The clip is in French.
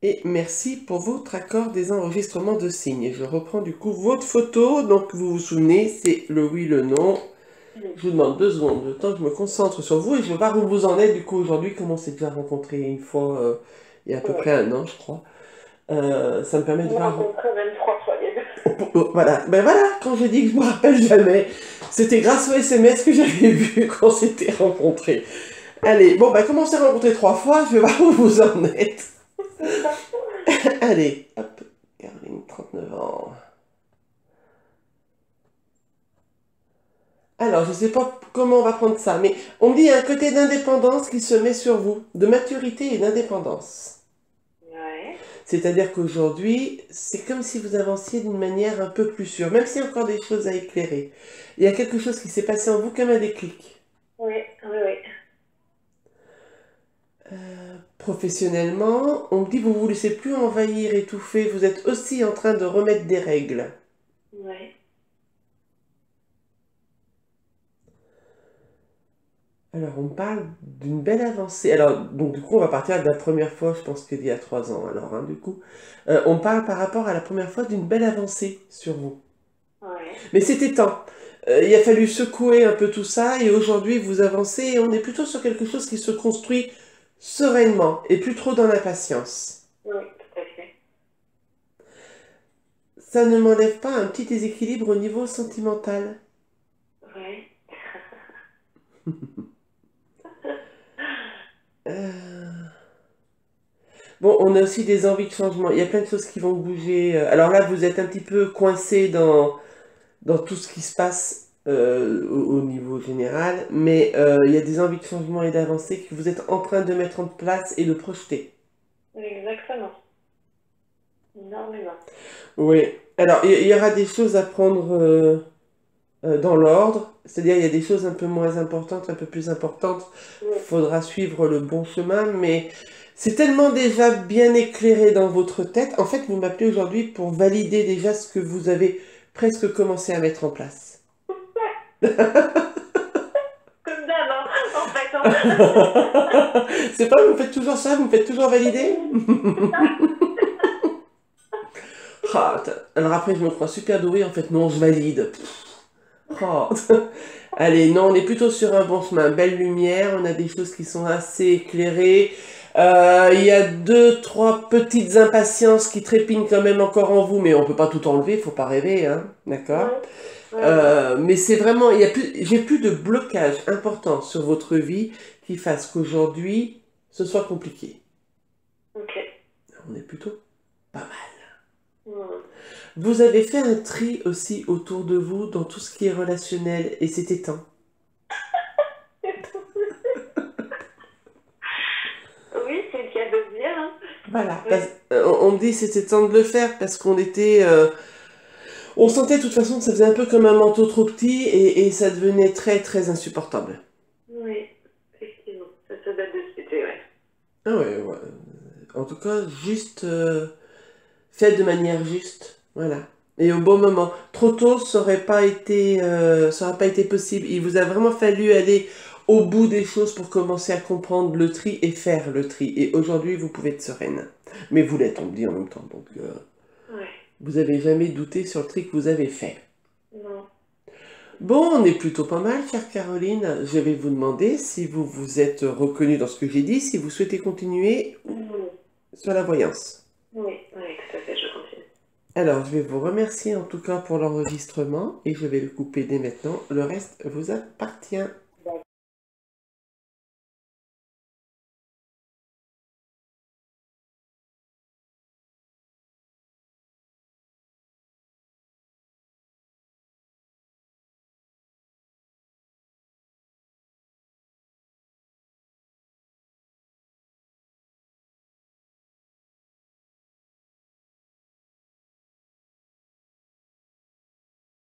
Et merci pour votre accord des enregistrements de signes. Je reprends du coup votre photo. Donc vous vous souvenez, c'est le oui, le non. Je vous demande 2 secondes de temps que je me concentre sur vous et je vais voir où vous en êtes du coup aujourd'hui, comme on s'est déjà rencontré une fois il y a à peu Oui. près un an, je crois. Ça me permet de On a voir. rencontré même 3 fois les deux. Voilà, ben voilà, quand je dis que je me rappelle jamais, c'était grâce au SMS que j'avais vu quand on s'était rencontrés. Allez, bon, bah, comme on s'est rencontrés 3 fois, je vais voir où vous en êtes. C'est ça. Allez, hop, Caroline, 39 ans. Alors, je sais pas comment on va prendre ça, mais on me dit qu'il y a un côté d'indépendance qui se met sur vous, de maturité et d'indépendance. Ouais. C'est-à-dire qu'aujourd'hui, c'est comme si vous avanciez d'une manière un peu plus sûre, même s'il y a encore des choses à éclairer. Il y a quelque chose qui s'est passé en vous comme un déclic. Oui, oui, oui. Professionnellement, on me dit que vous ne vous laissez plus envahir, étouffer, vous êtes aussi en train de remettre des règles. Ouais. Alors, on me parle d'une belle avancée. Alors, donc, du coup, on va partir de la première fois, je pense qu'il y a 3 ans, alors, hein, du coup. On parle par rapport à la première fois d'une belle avancée sur vous. Ouais. Mais c'était temps. Il a fallu secouer un peu tout ça, et aujourd'hui, vous avancez, et on est plutôt sur quelque chose qui se construit sereinement, et plus trop dans l'impatience. Oui, tout à fait. Ça ne m'enlève pas un petit déséquilibre au niveau sentimental. Ouais. Euh, Bon, on a aussi des envies de changement. Il y a plein de choses qui vont bouger. Alors là, vous êtes un petit peu coincé dans tout ce qui se passe au niveau général, mais il y a des envies de changement et d'avancée que vous êtes en train de mettre en place et de projeter. Exactement. Énormément. Oui. Alors, il y aura des choses à prendre dans l'ordre, c'est-à-dire il y a des choses un peu moins importantes, un peu plus importantes. Oui. Faudra suivre le bon chemin, mais c'est tellement déjà bien éclairé dans votre tête. En fait, vous m'appelez aujourd'hui pour valider déjà ce que vous avez presque commencé à mettre en place. Comme d'hab, hein, en fait. Hein. C'est pas, vous me faites toujours ça, vous me faites toujours valider? Ah, alors après, je me crois super douée, en fait, non, je valide. Oh. Allez, non, on est plutôt sur un bon chemin. Belle lumière, on a des choses qui sont assez éclairées. Il y a 2, 3 petites impatiences qui trépignent quand même encore en vous, mais on peut pas tout enlever, faut pas rêver, hein, d'accord? Ouais. Ouais, ouais. Mais c'est vraiment, j'ai plus de blocage important sur votre vie qui fasse qu'aujourd'hui, ce soit compliqué. Ok. On est plutôt pas mal. Hmm. Vous avez fait un tri aussi autour de vous dans tout ce qui est relationnel, et c'était temps. Oui, c'est le cas de le dire. Hein. Voilà, Oui. on me dit c'était temps de le faire parce qu'on était, on sentait de toute façon que ça faisait un peu comme un manteau trop petit et ça devenait très très insupportable. Oui, effectivement. Ça date de cet été, ouais. Ah ouais, ouais. En tout cas, juste fait de manière juste, voilà. Et au bon moment. Trop tôt, ça aurait pas été possible. Il vous a vraiment fallu aller au bout des choses pour commencer à comprendre le tri et faire le tri. Et aujourd'hui, vous pouvez être sereine. Mais vous l'êtes, on me dit en même temps. Donc, Ouais. vous avez jamais douté sur le tri que vous avez fait. Non. Bon, on est plutôt pas mal, chère Caroline. Je vais vous demander si vous vous êtes reconnue dans ce que j'ai dit, si vous souhaitez continuer Oui, sur la voyance. oui, oui, tout à fait, je continue. Alors, je vais vous remercier en tout cas pour l'enregistrement et je vais le couper dès maintenant. Le reste vous appartient.